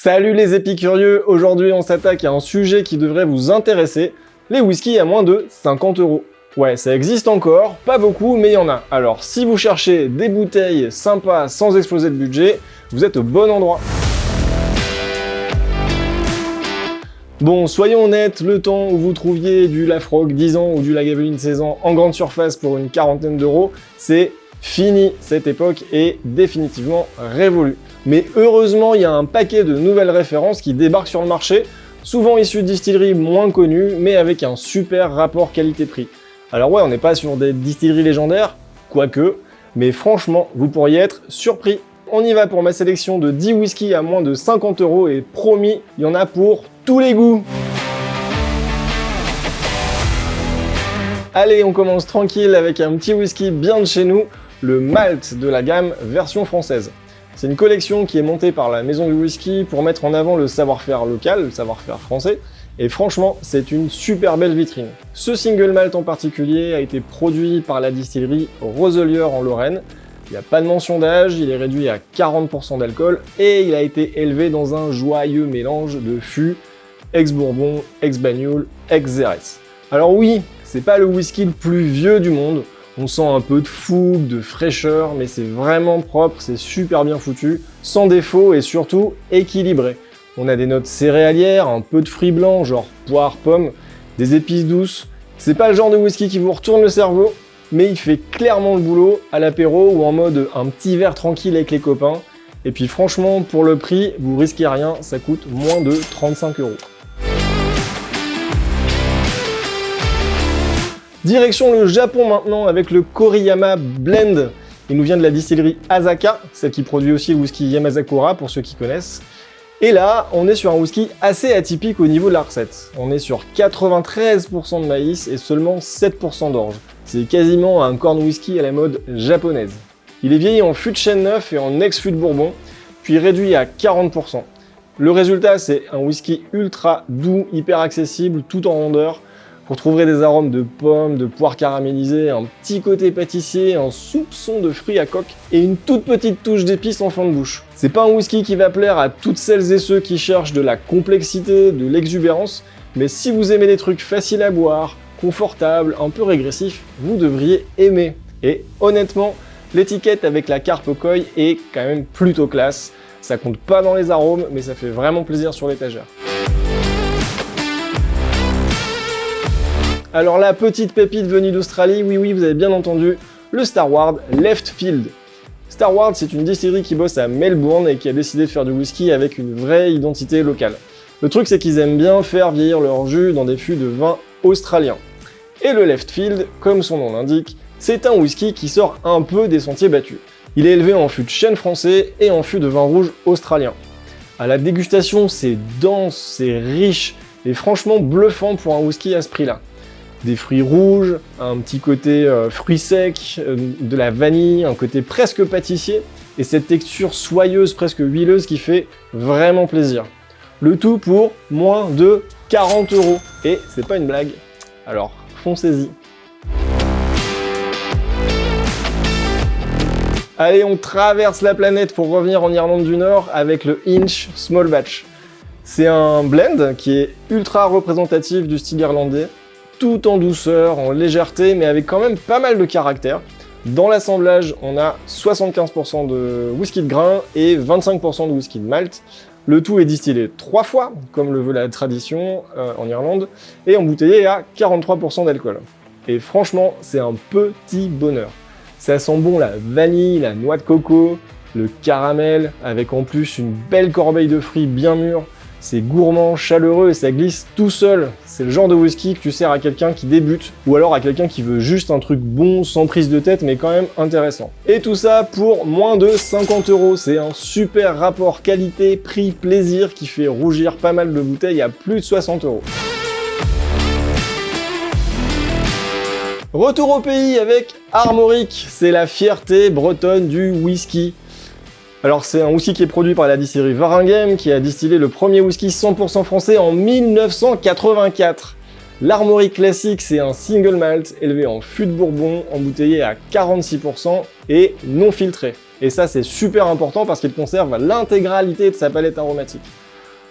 Salut les épicurieux, aujourd'hui on s'attaque à un sujet qui devrait vous intéresser, les whiskies à moins de 50 €. Ouais, ça existe encore, pas beaucoup, mais il y en a. Alors si vous cherchez des bouteilles sympas sans exploser le budget, vous êtes au bon endroit. Bon, soyons honnêtes, le temps où vous trouviez du Laphroaig 10 ans ou du Lagavulin 16 ans en grande surface pour une quarantaine d'euros, c'est fini. Cette époque est définitivement révolue. Mais heureusement, il y a un paquet de nouvelles références qui débarquent sur le marché, souvent issues de distilleries moins connues, mais avec un super rapport qualité-prix. Alors ouais, on n'est pas sur des distilleries légendaires, quoique, mais franchement, vous pourriez être surpris. On y va pour ma sélection de 10 whiskies à moins de 50 € et promis, il y en a pour tous les goûts. Allez, on commence tranquille avec un petit whisky bien de chez nous, le Malt de la gamme version française. C'est une collection qui est montée par la maison du whisky pour mettre en avant le savoir-faire local, le savoir-faire français, et franchement, c'est une super belle vitrine. Ce single malt en particulier a été produit par la distillerie Roselier en Lorraine. Il n'y a pas de mention d'âge, il est réduit à 40% d'alcool et il a été élevé dans un joyeux mélange de fûts, ex-bourbon, ex-bagnole, ex-xérès. Alors oui, c'est pas le whisky le plus vieux du monde, on sent un peu de fougue, de fraîcheur, mais c'est vraiment propre, c'est super bien foutu, sans défaut et surtout équilibré. On a des notes céréalières, un peu de fruits blancs, genre poire, pomme, des épices douces. C'est pas le genre de whisky qui vous retourne le cerveau, mais il fait clairement le boulot à l'apéro ou en mode un petit verre tranquille avec les copains. Et puis franchement, pour le prix, vous risquez rien, ça coûte moins de 35 €. Direction le Japon maintenant avec le Koriyama Blend. Il nous vient de la distillerie Asaka, celle qui produit aussi le whisky Yamazakura pour ceux qui connaissent. Et là, on est sur un whisky assez atypique au niveau de la recette. On est sur 93% de maïs et seulement 7% d'orge. C'est quasiment un corn whisky à la mode japonaise. Il est vieilli en fût de chêne neuf et en ex-fût de bourbon, puis réduit à 40%. Le résultat, c'est un whisky ultra doux, hyper accessible, tout en rondeur. Vous retrouverez des arômes de pommes, de poire caramélisée, un petit côté pâtissier, un soupçon de fruits à coque et une toute petite touche d'épices en fin de bouche. C'est pas un whisky qui va plaire à toutes celles et ceux qui cherchent de la complexité, de l'exubérance, mais si vous aimez des trucs faciles à boire, confortables, un peu régressifs, vous devriez aimer. Et honnêtement, l'étiquette avec la carpe koi est quand même plutôt classe. Ça compte pas dans les arômes, mais ça fait vraiment plaisir sur l'étagère. Alors la petite pépite venue d'Australie, oui, vous avez bien entendu, le Starward Left Field. Starward, c'est une distillerie qui bosse à Melbourne et qui a décidé de faire du whisky avec une vraie identité locale. Le truc, c'est qu'ils aiment bien faire vieillir leur jus dans des fûts de vin australiens. Et le Left Field, comme son nom l'indique, c'est un whisky qui sort un peu des sentiers battus. Il est élevé en fût de chêne français et en fût de vin rouge australien. À la dégustation, c'est dense, c'est riche et franchement bluffant pour un whisky à ce prix-là. Des fruits rouges, un petit côté fruits secs, de la vanille, un côté presque pâtissier, et cette texture soyeuse, presque huileuse qui fait vraiment plaisir. Le tout pour moins de 40 €. Et c'est pas une blague, alors foncez-y. Allez, on traverse la planète pour revenir en Irlande du Nord avec le Inch Small Batch. C'est un blend qui est ultra représentatif du style irlandais, tout en douceur, en légèreté, mais avec quand même pas mal de caractère. Dans l'assemblage, on a 75% de whisky de grain et 25% de whisky de malt. Le tout est distillé 3 fois, comme le veut la tradition en Irlande, et embouteillé à 43% d'alcool. Et franchement, c'est un petit bonheur. Ça sent bon la vanille, la noix de coco, le caramel, avec en plus une belle corbeille de fruits bien mûrs. C'est gourmand, chaleureux et ça glisse tout seul. C'est le genre de whisky que tu sers à quelqu'un qui débute ou alors à quelqu'un qui veut juste un truc bon, sans prise de tête, mais quand même intéressant. Et tout ça pour moins de 50 €. C'est un super rapport qualité-prix-plaisir qui fait rougir pas mal de bouteilles à plus de 60 €. Retour au pays avec Armoric. C'est la fierté bretonne du whisky. Alors c'est un whisky qui est produit par la distillerie Waregem qui a distillé le premier whisky 100% français en 1984. L'Armoric classique, c'est un single malt élevé en fût de bourbon, embouteillé à 46% et non filtré. Et ça c'est super important parce qu'il conserve l'intégralité de sa palette aromatique.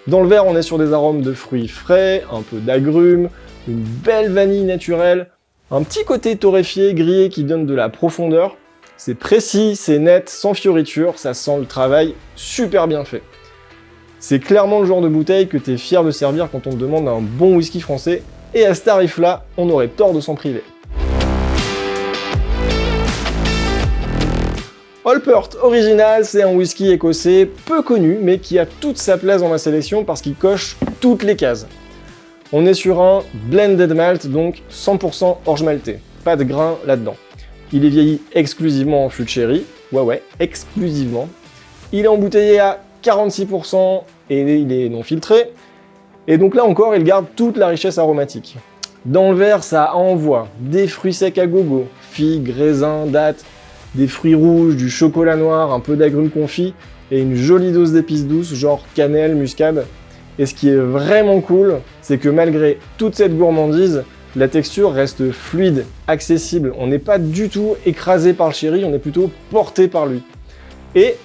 Dans le verre, on est sur des arômes de fruits frais, un peu d'agrumes, une belle vanille naturelle, un petit côté torréfié, grillé qui donne de la profondeur. C'est précis, c'est net, sans fioritures, ça sent le travail super bien fait. C'est clairement le genre de bouteille que t'es fier de servir quand on te demande un bon whisky français, et à ce tarif-là, on aurait tort de s'en priver. Halpert Original, c'est un whisky écossais peu connu, mais qui a toute sa place dans ma sélection parce qu'il coche toutes les cases. On est sur un blended malt, donc 100% orge maltais, pas de grain là-dedans. Il est vieilli exclusivement en fût de sherry, ouais, exclusivement. Il est embouteillé à 46% et il est non filtré. Et donc là encore, il garde toute la richesse aromatique. Dans le verre, ça envoie des fruits secs à gogo, figues, raisins, dattes, des fruits rouges, du chocolat noir, un peu d'agrumes confits et une jolie dose d'épices douces, genre cannelle, muscade. Et ce qui est vraiment cool, c'est que malgré toute cette gourmandise, la texture reste fluide, accessible. On n'est pas du tout écrasé par le sherry, on est plutôt porté par lui. Et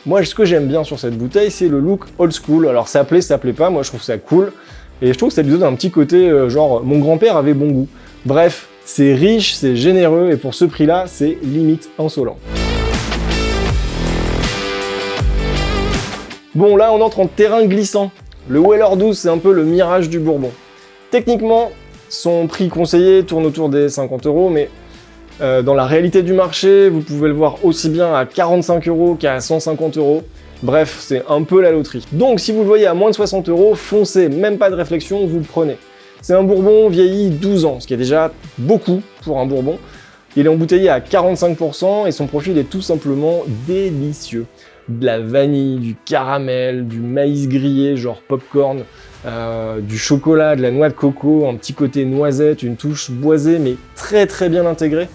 moi, ce que j'aime bien sur cette bouteille, c'est le look old school. Alors ça plaît pas, moi je trouve ça cool. Et je trouve que ça lui donne un petit côté genre mon grand-père avait bon goût. Bref, c'est riche, c'est généreux et pour ce prix-là, c'est limite insolent. Bon, là on entre en terrain glissant. Le Weller 12, c'est un peu le mirage du Bourbon. Techniquement, son prix conseillé tourne autour des 50 €, mais dans la réalité du marché, vous pouvez le voir aussi bien à 45 € qu'à 150 €. Bref, c'est un peu la loterie. Donc si vous le voyez à moins de 60 €, foncez, même pas de réflexion, vous le prenez. C'est un Bourbon vieilli 12 ans, ce qui est déjà beaucoup pour un Bourbon. Il est embouteillé à 45% et son profil est tout simplement délicieux. De la vanille, du caramel, du maïs grillé, genre popcorn, du chocolat, de la noix de coco, un petit côté noisette, une touche boisée, mais très très bien intégrée.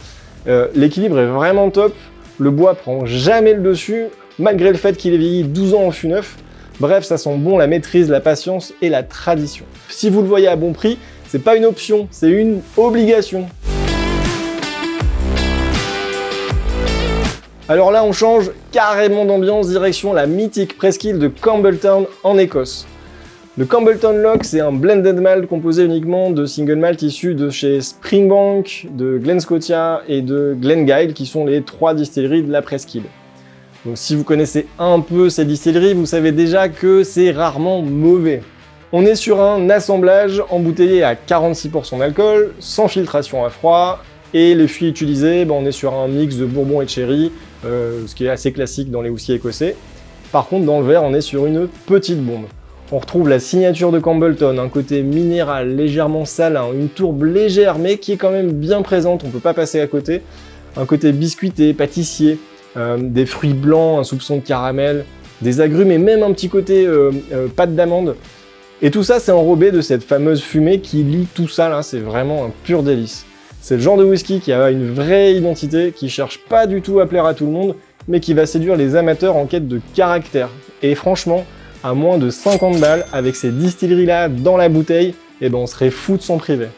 L'équilibre est vraiment top, le bois prend jamais le dessus, malgré le fait qu'il ait vieilli 12 ans en fût neuf. Bref, ça sent bon la maîtrise, la patience et la tradition. Si vous le voyez à bon prix, c'est pas une option, c'est une obligation. Alors là, on change carrément d'ambiance, direction la mythique presqu'île de Campbeltown en Écosse. Le Campbeltown Lock, c'est un blended malt composé uniquement de single malt issus de chez Springbank, de Glen Scotia et de Glengyle, qui sont les 3 distilleries de la presqu'île. Donc si vous connaissez un peu ces distilleries, vous savez déjà que c'est rarement mauvais. On est sur un assemblage embouteillé à 46% d'alcool, sans filtration à froid, et les fûts utilisés, on est sur un mix de bourbon et de sherry, ce qui est assez classique dans les whiskies écossais. Par contre, dans le verre, on est sur une petite bombe. On retrouve la signature de Campbeltown, un côté minéral, légèrement salin, une tourbe légère, mais qui est quand même bien présente, on ne peut pas passer à côté. Un côté biscuité, pâtissier, des fruits blancs, un soupçon de caramel, des agrumes et même un petit côté pâte d'amande. Et tout ça, c'est enrobé de cette fameuse fumée qui lie tout ça, là, c'est vraiment un pur délice. C'est le genre de whisky qui a une vraie identité, qui cherche pas du tout à plaire à tout le monde, mais qui va séduire les amateurs en quête de caractère. Et franchement, à moins de 50 balles, avec ces distilleries-là dans la bouteille, on serait fou de s'en priver.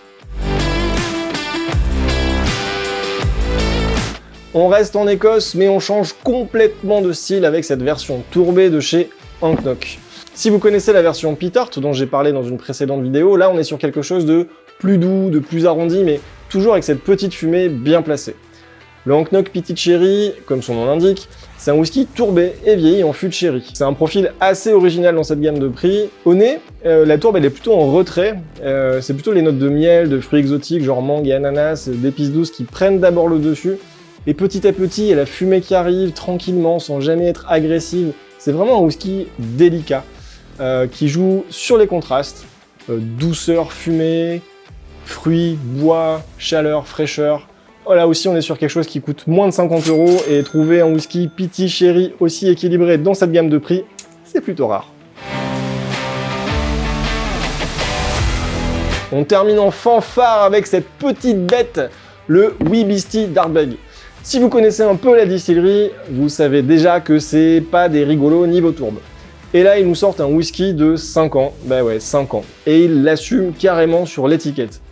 On reste en Écosse, mais on change complètement de style avec cette version tourbée de chez Hancknock. Si vous connaissez la version Pitart, dont j'ai parlé dans une précédente vidéo, là on est sur quelque chose de plus doux, de plus arrondi, mais toujours avec cette petite fumée bien placée. Le Hancknock Petite Sherry, comme son nom l'indique, c'est un whisky tourbé et vieilli en fût de sherry. C'est un profil assez original dans cette gamme de prix. Au nez, la tourbe elle est plutôt en retrait, c'est plutôt les notes de miel, de fruits exotiques, genre mangue et ananas, d'épices douces qui prennent d'abord le dessus, et petit à petit, il y a la fumée qui arrive tranquillement, sans jamais être agressive. C'est vraiment un whisky délicat, qui joue sur les contrastes, douceur, fumée, fruits, bois, chaleur, fraîcheur. Là aussi, on est sur quelque chose qui coûte moins de 50 € et trouver un whisky Petite Sherry aussi équilibré dans cette gamme de prix, c'est plutôt rare. On termine en fanfare avec cette petite bête, le Wee Beastie d'Ardbeg. Si vous connaissez un peu la distillerie, vous savez déjà que c'est pas des rigolos niveau tourbe. Et là, ils nous sortent un whisky de 5 ans, 5 ans, et ils l'assument carrément sur l'étiquette.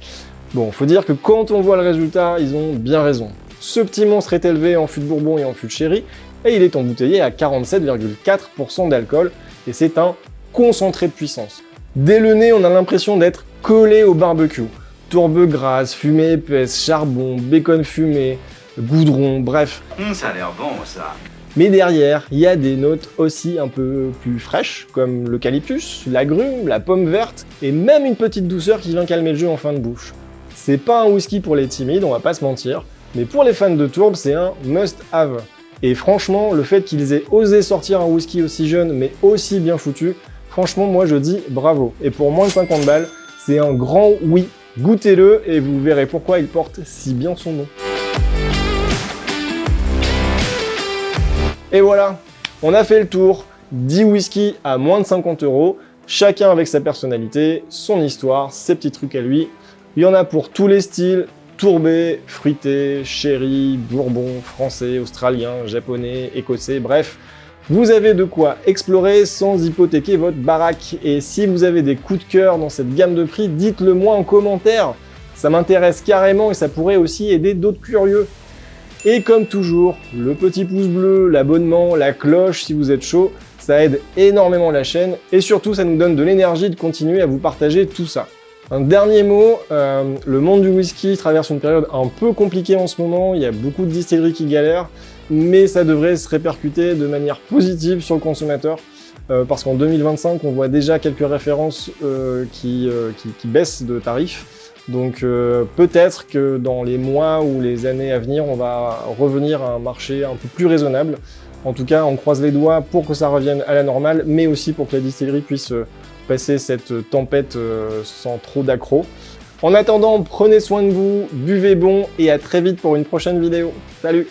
Bon, faut dire que quand on voit le résultat, ils ont bien raison. Ce petit monstre est élevé en fût de bourbon et en fût de sherry, et il est embouteillé à 47,4% d'alcool, et c'est un concentré de puissance. Dès le nez, on a l'impression d'être collé au barbecue. Tourbe grasse, fumée épaisse, charbon, bacon fumé, goudron, bref. Ça a l'air bon, ça. Mais derrière, il y a des notes aussi un peu plus fraîches, comme l'eucalyptus, l'agrume, la pomme verte, et même une petite douceur qui vient calmer le jeu en fin de bouche. C'est pas un whisky pour les timides, on va pas se mentir, mais pour les fans de tourbe, c'est un must-have. Et franchement, le fait qu'ils aient osé sortir un whisky aussi jeune, mais aussi bien foutu, franchement, moi je dis bravo. Et pour moins de 50 balles, c'est un grand oui. Goûtez-le et vous verrez pourquoi il porte si bien son nom. Et voilà, on a fait le tour. 10 whiskies à moins de 50 €, chacun avec sa personnalité, son histoire, ses petits trucs à lui. Il y en a pour tous les styles, tourbé, fruité, sherry, bourbon, français, australien, japonais, écossais, bref. Vous avez de quoi explorer sans hypothéquer votre baraque. Et si vous avez des coups de cœur dans cette gamme de prix, dites-le moi en commentaire. Ça m'intéresse carrément et ça pourrait aussi aider d'autres curieux. Et comme toujours, le petit pouce bleu, l'abonnement, la cloche si vous êtes chaud, ça aide énormément la chaîne et surtout ça nous donne de l'énergie de continuer à vous partager tout ça. Un dernier mot, le monde du whisky traverse une période un peu compliquée en ce moment, il y a beaucoup de distilleries qui galèrent, mais ça devrait se répercuter de manière positive sur le consommateur, parce qu'en 2025, on voit déjà quelques références qui baissent de tarifs. Donc peut-être que dans les mois ou les années à venir, on va revenir à un marché un peu plus raisonnable. En tout cas, on croise les doigts pour que ça revienne à la normale, mais aussi pour que la distillerie puisse passer cette tempête sans trop d'accro. En attendant, prenez soin de vous, buvez bon et à très vite pour une prochaine vidéo. Salut!